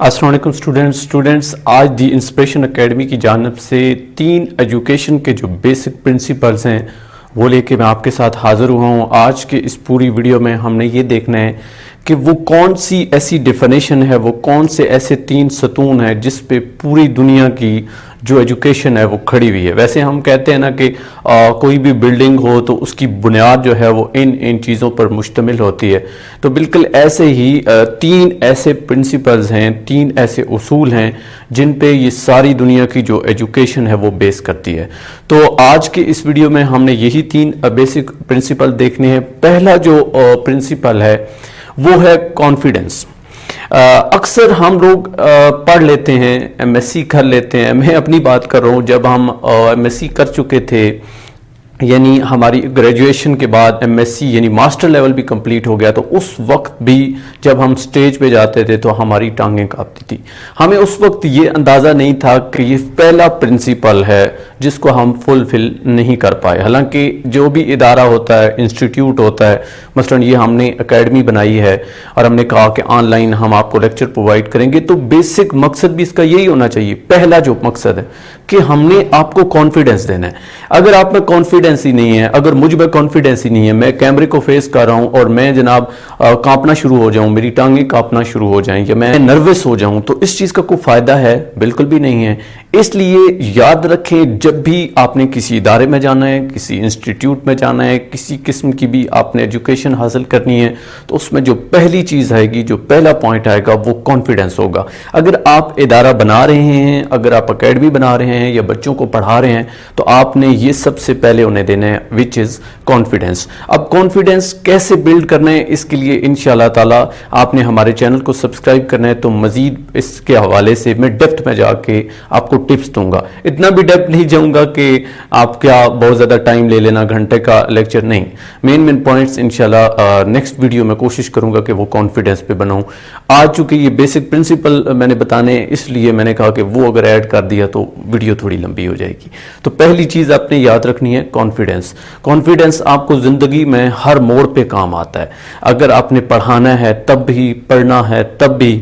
अस्सलाम वालेकुम स्टूडेंट्स आज दी इंस्पिरेशन एकेडमी की जानिब से 3 एजुकेशन के जो बेसिक प्रिंसिपल्स हैं वो लेके मैं आपके साथ हाज़िर हुआ हूँ। आज के इस पूरी वीडियो में हमने ये देखना है कि वो कौन सी ऐसी डेफिनेशन है, वो कौन से ऐसे 3 सतून है जिस पे पूरी दुनिया की जो एजुकेशन है वो खड़ी हुई है। वैसे हम कहते हैं ना कि कोई भी बिल्डिंग हो तो उसकी बुनियाद जो है वो इन चीज़ों पर मुश्तमिल होती है। तो बिल्कुल ऐसे ही 3 ऐसे प्रिंसिपल्स हैं, 3 ऐसे उसूल हैं जिन पे ये सारी दुनिया की जो एजुकेशन है वो बेस करती है। तो आज के इस वीडियो में हमने यही 3 बेसिक प्रिंसिपल देखने हैं। पहला जो प्रिंसिपल है वो है कॉन्फिडेंस। अक्सर हम लोग पढ़ लेते हैं, एमएससी कर लेते हैं। मैं अपनी बात कर रहा हूँ, जब हम एमएससी कर चुके थे यानी हमारी ग्रेजुएशन के बाद एमएससी यानी मास्टर लेवल भी कंप्लीट हो गया, तो उस वक्त भी जब हम स्टेज पे जाते थे तो हमारी टांगें कांपती थी। हमें उस वक्त ये अंदाज़ा नहीं था कि ये पहला प्रिंसिपल है जिसको हम फुलफिल नहीं कर पाए। हालांकि जो भी इदारा होता है, इंस्टीट्यूट होता है, मसलन ये हमने एकेडमी बनाई है और हमने कहा कि ऑनलाइन हम आपको लेक्चर प्रोवाइड करेंगे, तो बेसिक मकसद भी इसका यही होना चाहिए। पहला जो मकसद है कि हमने आपको कॉन्फिडेंस देना है। अगर आप में कॉन्फिडेंस ही नहीं है, अगर मुझ में कॉन्फिडेंस ही नहीं है, मैं कैमरे को फेस कर रहा हूं और मैं जनाब कांपना शुरू हो जाऊं, मेरी टांगें कांपना शुरू हो जाएं या मैं नर्वस हो जाऊं, तो इस चीज का कोई फायदा है? बिल्कुल भी नहीं है। इसलिए याद रखें, जब भी आपने किसी इदारे में जाना है, किसी इंस्टीट्यूट में जाना है, किसी किस्म की भी आपने एजुकेशन हासिल करनी है, तो उसमें जो पहली चीज आएगी, जो पहला पॉइंट आएगा वो कॉन्फिडेंस होगा। अगर आप इदारा बना रहे हैं, अगर आप एकेडमी बना रहे हैं या बच्चों को पढ़ा रहे हैं, तो आपने ये सबसे पहले उन्हें देना है, विच इज कॉन्फिडेंस। अब कॉन्फिडेंस कैसे बिल्ड करना है, इसके लिए इंशाअल्लाह ताला आपने हमारे चैनल को सब्सक्राइब करना है। तो मजीद इसके हवाले से मैं डेप्थ में जाके आपको टिप्स दूंगा। इतना भी डेप्थ नहीं जाऊंगा कि आप क्या बहुत ज्यादा टाइम ले लेना, घंटे का लेक्चर नहीं। मेन पॉइंट्स इंशाल्लाह नेक्स्ट वीडियो में कोशिश करूंगा कि वो कॉन्फिडेंस पे बनाऊं। आज चूंकि ये बेसिक प्रिंसिपल मैंने बताने, इसलिए मैंने कहा कि वो अगर ऐड कर दिया तो वीडियो थोड़ी लंबी हो जाएगी। तो पहली चीज आपने याद रखनी है कॉन्फिडेंस। कॉन्फिडेंस आपको जिंदगी में हर मोड़ पे काम आता है। अगर आपने पढ़ाना है तब भी, पढ़ना है तब भी,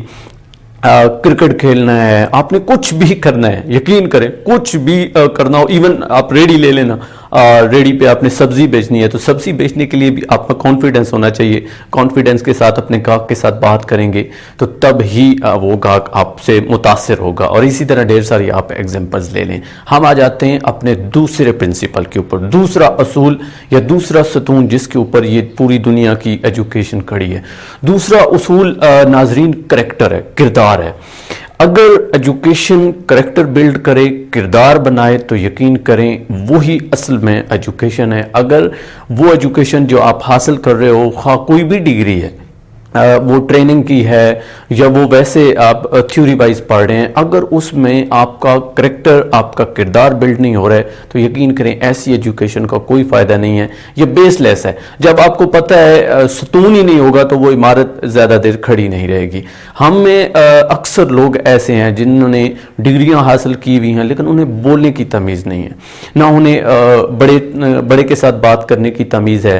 क्रिकेट खेलना है, आपने कुछ भी करना है, यकीन करें कुछ भी करना हो, इवन आप रेडी ले लेना, रेडी पे आपने सब्जी बेचनी है तो सब्जी बेचने के लिए भी आपका कॉन्फिडेंस होना चाहिए। कॉन्फिडेंस के साथ अपने गाहक के साथ बात करेंगे तो तब ही वो गाहक आपसे मुतासिर होगा। और इसी तरह ढेर सारी आप एग्जांपल्स ले लें। हम आ जाते हैं अपने दूसरे प्रिंसिपल के ऊपर, दूसरा असूल या दूसरा सतून जिसके ऊपर ये पूरी दुनिया की एजुकेशन खड़ी है। दूसरा उसूल नाजरीन करेक्टर है, किरदार है। अगर एजुकेशन करेक्टर बिल्ड करे, किरदार बनाए, तो यकीन करें वही असल में एजुकेशन है। अगर वो एजुकेशन जो आप हासिल कर रहे हो, खा कोई भी डिग्री है, वो ट्रेनिंग की है या वो वैसे आप थ्योरी वाइज पढ़ रहे हैं, अगर उसमें आपका करेक्टर, आपका किरदार बिल्ड नहीं हो रहा है, तो यकीन करें ऐसी एजुकेशन का कोई फायदा नहीं है। ये बेसलेस है। जब आपको पता है सुतून ही नहीं होगा तो वो इमारत ज्यादा देर खड़ी नहीं रहेगी। हम में अक्सर लोग ऐसे हैं जिन्होंने डिग्रियां हासिल की हुई हैं लेकिन उन्हें बोलने की तमीज नहीं है, ना उन्हें बड़े के साथ बात करने की तमीज है,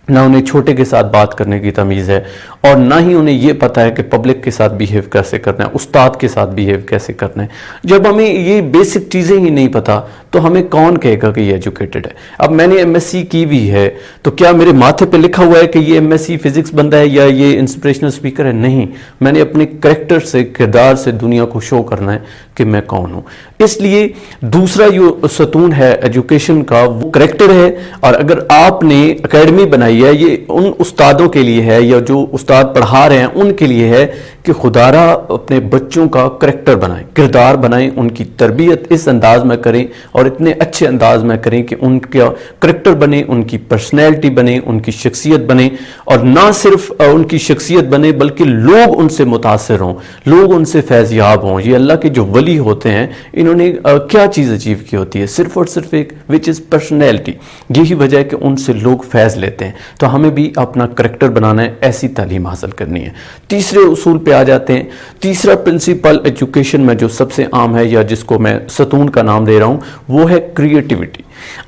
ना उन्हें छोटे के साथ बात करने की तमीज़ है, और ना ही उन्हें यह पता है कि पब्लिक के साथ बिहेव कैसे करना है, उस्ताद के साथ बिहेव कैसे करना है। जब हमें ये बेसिक चीज़ें ही नहीं पता तो हमें कौन कहेगा कि ये एजुकेटेड है। अब मैंने एमएससी की भी है तो क्या मेरे माथे पे लिखा हुआ है कि ये एमएससी फिजिक्स बंदा है या ये इंस्पिरेशनल स्पीकर है? नहीं, मैंने अपने करेक्टर से, किरदार से दुनिया को शो करना है कि मैं कौन हूं। इसलिए दूसरा जो सतून है एजुकेशन का वो करेक्टर है। और अगर आपने एकेडमी बनाई है, ये उन उस्तादों के लिए है या जो उस्ताद पढ़ा रहे हैं उनके लिए है कि खुदारा अपने बच्चों का करेक्टर बनाएं, किरदार बनाएं, उनकी तरबियत इस अंदाज में करें और इतने अच्छे अंदाज में करें कि उनका करेक्टर बने, उनकी पर्सनैलिटी बने, उनकी शख्सियत बने। और ना सिर्फ उनकी शख्सियत बने बल्कि लोग उनसे मुतासिर हों, लोग उनसे फैज़याब हों। ये अल्लाह के जो वली होते हैं, इन्होंने क्या चीज़ अचीव की होती है? सिर्फ और सिर्फ एक, विच इज़ पर्सनैलिटी। यही वजह है कि उनसे लोग फैज़ लेते हैं। तो हमें भी अपना करेक्टर बनाना है, ऐसी तालीम हासिल करनी है। तीसरे उसूल पे आ जाते हैं। तीसरा प्रिंसिपल एजुकेशन में जो सबसे आम है या जिसको मैं सतून का नाम दे रहा हूं, वो है क्रिएटिविटी।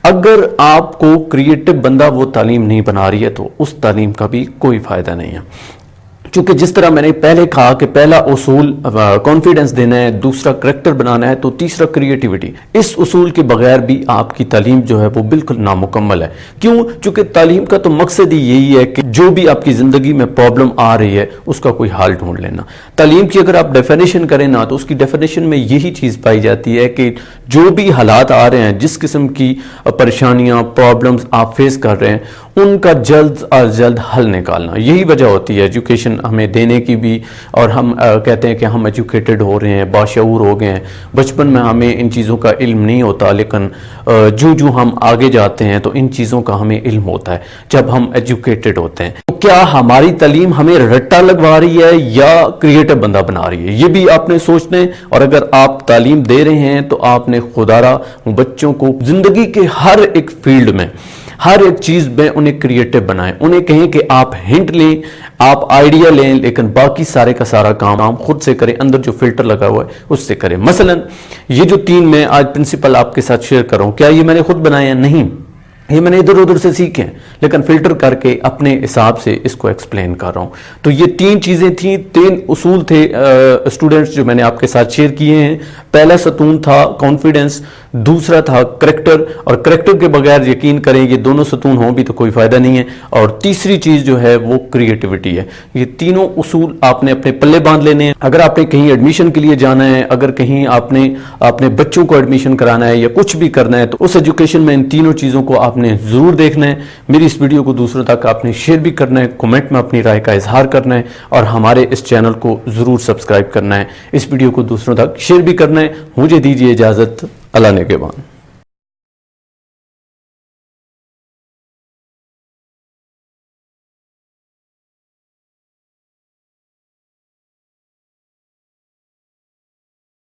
अगर आपको क्रिएटिव बंदा वो तालीम नहीं बना रही है तो उस तालीम का भी कोई फायदा नहीं है। چونکہ جس طرح میں نے پہلے کہا کہ پہلا اصول کانفیڈنس دینا ہے، دوسرا کریکٹر بنانا ہے، تو تیسرا کریٹیوٹی۔ اس اصول کے بغیر بھی آپ کی تعلیم جو ہے وہ بالکل نامکمل ہے۔ کیوں؟ چونکہ تعلیم کا تو مقصد ہی یہی ہے کہ جو بھی آپ کی زندگی میں پرابلم آ رہی ہے اس کا کوئی حل ڈھونڈ لینا۔ تعلیم کی اگر آپ ڈیفینیشن کریں نا تو اس کی ڈیفینیشن میں یہی چیز پائی جاتی ہے کہ جو بھی حالات آ رہے ہیں، جس قسم کی پریشانیاں پرابلمز آپ فیس کر رہے ہیں، ان کا جلد از جلد حل نکالنا۔ یہی وجہ ہوتی ہے ایجوکیشن ہمیں دینے کی بھی، اور ہم کہتے ہیں کہ ہم ایجوکیٹڈ ہو رہے ہیں، باشعور ہو گئے ہیں۔ بچپن میں ہمیں ان چیزوں کا علم نہیں ہوتا، لیکن جو ہم آگے جاتے ہیں تو ان چیزوں کا ہمیں علم ہوتا ہے جب ہم ایجوکیٹڈ ہوتے ہیں۔ تو کیا ہماری تعلیم ہمیں رٹا لگوا رہی ہے یا کریٹو بندہ بنا رہی ہے؟ یہ بھی آپ نے سوچنا ہے۔ اور اگر آپ تعلیم دے رہے ہیں تو آپ نے خدا را بچوں کو زندگی کے ہر ایک فیلڈ میں، ہر ایک چیز میں انہیں کریٹو بنائیں۔ انہیں کہیں کہ آپ ہنٹ لیں، آپ آئیڈیا لیں، لیکن باقی سارے کا سارا کام خود سے کریں، اندر جو فلٹر لگا ہوا ہے اس سے کریں۔ مثلا یہ جو 3 میں آج پرنسپل آپ کے ساتھ شیئر کر رہا ہوں، کیا یہ میں نے خود بنایا ہے؟ نہیں، یہ میں نے ادھر ادھر سے سیکھے ہیں، لیکن فلٹر کر کے اپنے حساب سے اس کو ایکسپلین کر رہا ہوں۔ تو یہ 3 چیزیں تھیں، 3 اصول تھے اسٹوڈنٹس جو میں نے آپ کے ساتھ شیئر کیے ہیں۔ پہلا ستون تھا کانفیڈنس، دوسرا تھا کریکٹر، اور کریکٹر کے بغیر یقین کریں یہ دونوں ستون ہوں بھی تو کوئی فائدہ نہیں ہے، اور تیسری چیز جو ہے وہ کریٹیوٹی ہے۔ یہ تینوں اصول آپ نے اپنے پلے باندھ لینے ہیں۔ اگر آپ نے کہیں ایڈمیشن کے لیے جانا ہے، اگر کہیں آپ نے اپنے بچوں کو ایڈمیشن کرانا ہے یا کچھ بھی کرنا ہے، تو اس ایجوکیشن میں ان تینوں چیزوں کو آپ نے ضرور دیکھنا ہے۔ میری اس ویڈیو کو دوسروں تک آپ نے شیئر بھی کرنا ہے، کمنٹ میں اپنی رائے کا اظہار کرنا ہے، اور ہمارے اس چینل کو ضرور سبسکرائب کرنا ہے۔ اس ویڈیو کو دوسروں تک شیئر بھی کرنا ہے۔ مجھے دیجیے اجازت، اللہ نگہبان۔